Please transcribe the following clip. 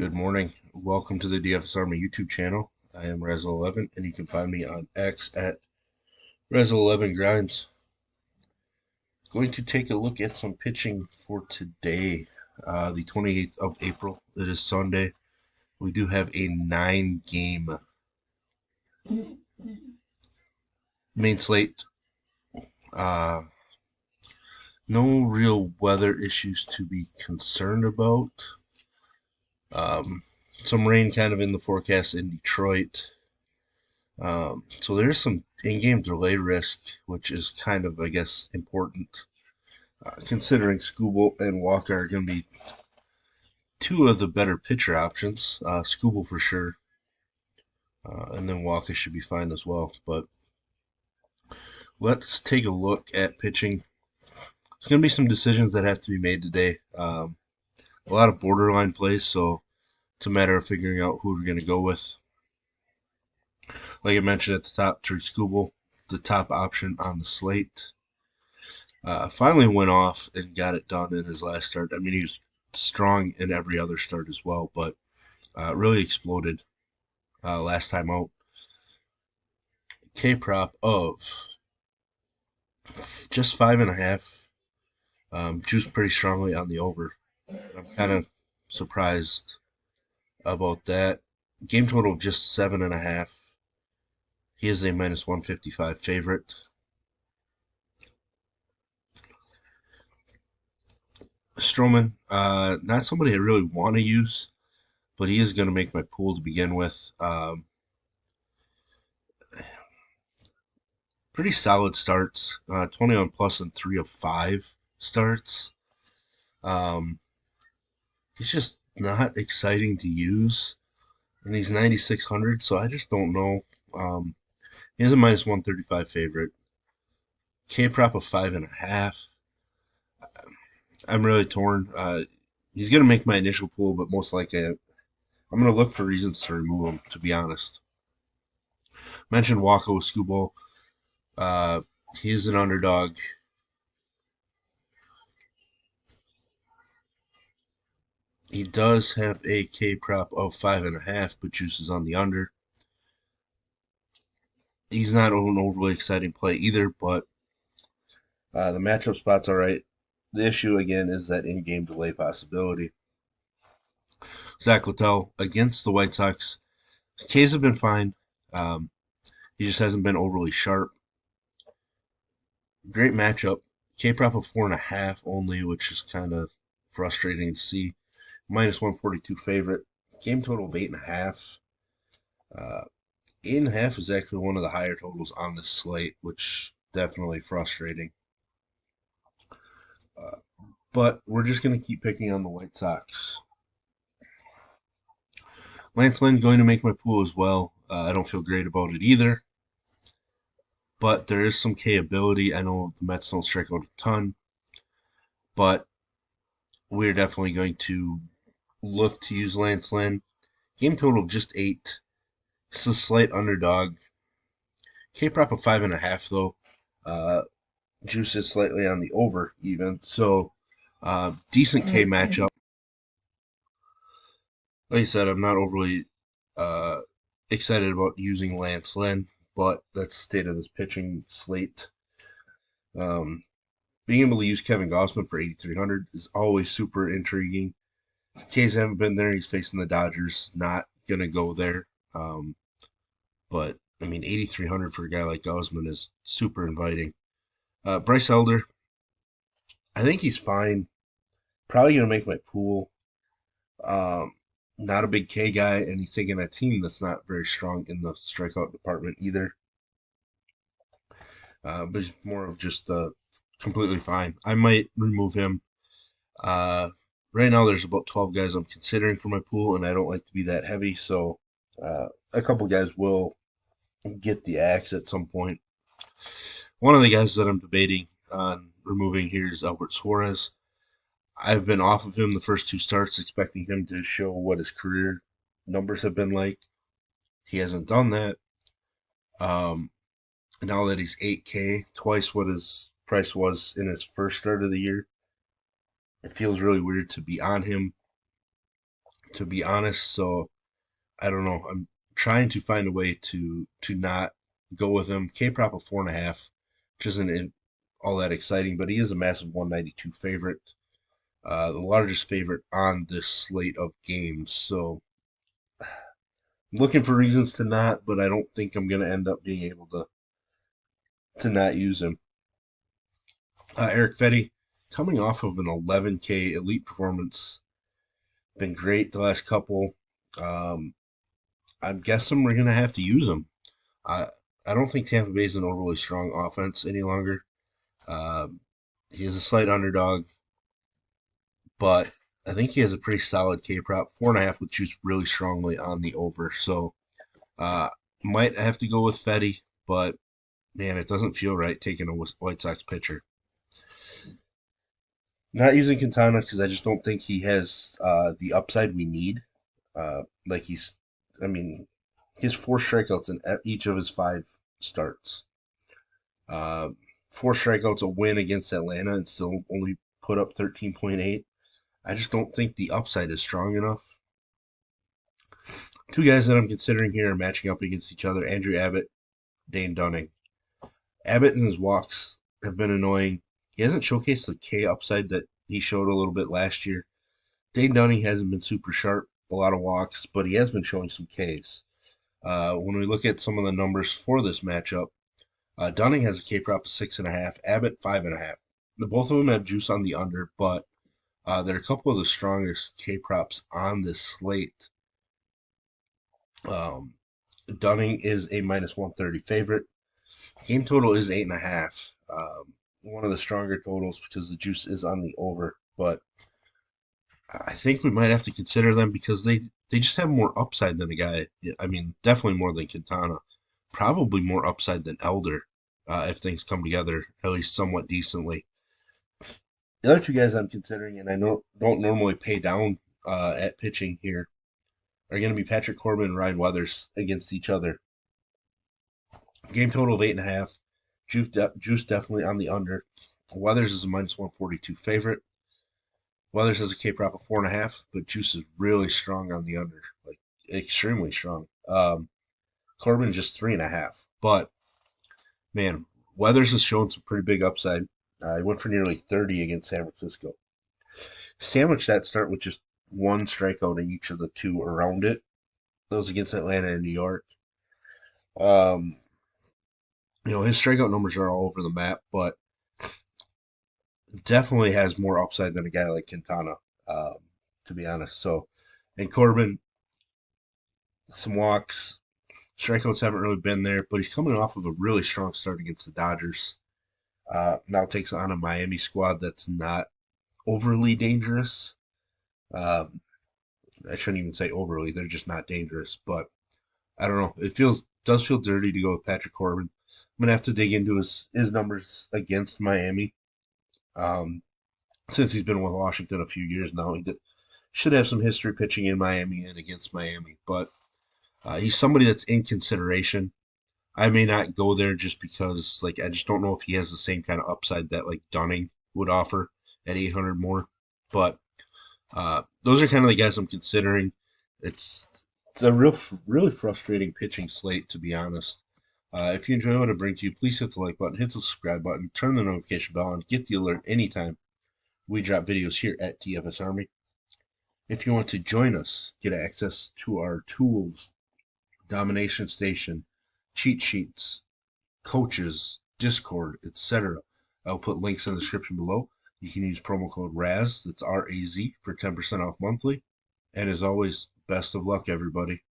Good morning. Welcome to the DFS Army YouTube channel. I am Razzle11, and you can find me on X at Razzle11Grimes. Going to take a look at some pitching for today, the 28th of April. It is Sunday. We do have a 9-game main slate. No real weather issues to be concerned about. Some rain kind of in the forecast in Detroit. So there's some in-game delay risk, which is kind of, I guess, important, considering Skubal and Walker are going to be two of the better pitcher options. Skubal for sure, and then Walker should be fine as well. But let's take a look at pitching. There's going to be some decisions that have to be made today. A lot of borderline plays, so it's a matter of figuring out who we're going to go with. Like I mentioned at the top, Trey Skubal, the top option on the slate. Finally went off and got it done in his last start. I mean, he was strong in every other start as well, but really exploded last time out. K prop of just 5.5. Juiced pretty strongly on the over. I'm kind of surprised about that. Game total of just 7.5. He is a minus 155 favorite. Stroman, not somebody I really want to use, but he is going to make my pool to begin with. Pretty solid starts, 21 plus and 3 of 5 starts. He's just not exciting to use, and he's 9,600, so I just don't know. He is a minus 135 favorite. K prop of 5.5. I'm really torn. He's going to make my initial pool, but most likely I'm going to look for reasons to remove him, to be honest. Mentioned Walker with Skubal. He is an underdog. He does have a K prop of 5.5, but juices on the under. He's not an overly exciting play either, but the matchup spot's all right. The issue, again, is that in-game delay possibility. Zach Littell against the White Sox. K's have been fine. He just hasn't been overly sharp. Great matchup. K prop of 4.5 only, which is kind of frustrating to see. Minus 142 favorite. Game total of 8.5. 8.5 is actually one of the higher totals on this slate, which definitely frustrating. But we're just going to keep picking on the White Sox. Lance Lynn going to make my pool as well. I don't feel great about it either. But there is some K ability. I know the Mets don't strike out a ton. But we're definitely going to look to use Lance Lynn. Game total of just 8. It's a slight underdog. K prop of 5.5 though. Juice is slightly on the over even. So decent K matchup. Like I said, I'm not overly excited about using Lance Lynn, but that's the state of this pitching slate. Being able to use Kevin Gausman for 8,300 is always super intriguing. The K's haven't been there. He's facing the Dodgers. Not going to go there. But, I mean, 8,300 for a guy like Gausman is super inviting. Bryce Elder, I think he's fine. Probably going to make my pool. Not a big K guy, and he's taking a team that's not very strong in the strikeout department either. But he's more of just completely fine. I might remove him. Right now, there's about 12 guys I'm considering for my pool, and I don't like to be that heavy, so a couple guys will get the axe at some point. One of the guys that I'm debating on removing here is Albert Suarez. I've been off of him the first 2 starts, expecting him to show what his career numbers have been like. He hasn't done that. Now that he's 8K, twice what his price was in his first start of the year, it feels really weird to be on him. to be honest. So I don't know. I'm trying to find a way to not go with him. K prop of 4.5, which isn't all that exciting, but he is a massive 192 favorite, the largest favorite on this slate of games. So looking for reasons to not, but I don't think I'm going to end up being able to not use him. Eric Fetty, coming off of an 11K elite performance, been great the last couple. Um, I'm guessing we're going to have to use him. I I don't think Tampa Bay is an overly strong offense any longer. Um, he is a slight underdog, but I think he has a pretty solid K prop. 4.5 would choose really strongly on the over. So uh, might have to go with Fetty, but man, it doesn't feel right taking a White Sox pitcher. Not using Quintana because I just don't think he has the upside we need. Like I mean, he has 4 strikeouts in each of his 5 starts. Uh, 4 strikeouts, a win against Atlanta, and still only put up 13.8. I just don't think the upside is strong enough. Two guys that I'm considering here are matching up against each other: Andrew Abbott, Dane Dunning. Abbott and his walks have been annoying. He hasn't showcased the K upside that he showed a little bit last year. Dane Dunning hasn't been super sharp, a lot of walks, but he has been showing some Ks. When we look at some of the numbers for this matchup, Dunning has a K prop of 6.5, Abbott 5.5. Both of them have juice on the under, but they're a couple of the strongest K props on this slate. Um, Dunning is a minus 130 favorite. Game total is 8.5. One of the stronger totals because the juice is on the over, but I think we might have to consider them because they just have more upside than a guy. I mean, definitely more than Quintana, probably more upside than Elder if things come together at least somewhat decently. The other two guys I'm considering, and I don't normally pay down at pitching here, are going to be Patrick Corbin and Ryan Weathers against each other. Game total of 8.5. Juice definitely on the under. Weathers is a minus 142 favorite. Weathers has a K prop of 4.5, but Juice is really strong on the under, like extremely strong. Corbin just 3.5. But man, Weathers has shown some pretty big upside. He went for nearly 30 against San Francisco. Sandwich that start with just 1 strikeout in each of the 2 around it. Those against Atlanta and New York. Um, his strikeout numbers are all over the map, but definitely has more upside than a guy like Quintana, um, to be honest. So, and Corbin, some walks, strikeouts haven't really been there, but he's coming off of a really strong start against the Dodgers. Now takes on a Miami squad that's not overly dangerous. Um, I shouldn't even say overly; they're just not dangerous. But I don't know. It does feel dirty to go with Patrick Corbin. I'm gonna have to dig into his numbers against Miami. Um, since he's been with Washington a few years now, should have some history pitching in Miami and against Miami. But he's somebody that's in consideration. I may not go there just because, like, I just don't know if he has the same kind of upside that like Dunning would offer at 800 more. But those are kind of the guys I'm considering. It's a really frustrating pitching slate, to be honest. If you enjoy what I bring to you, please hit the like button, hit the subscribe button, turn the notification bell on, get the alert anytime we drop videos here at DFS Army. If you want to join us, get access to our tools, Domination Station, cheat sheets, coaches, Discord, etc. I'll put links in the description below. You can use promo code RAZ, that's RAZ, for 10% off monthly. And as always, best of luck, everybody.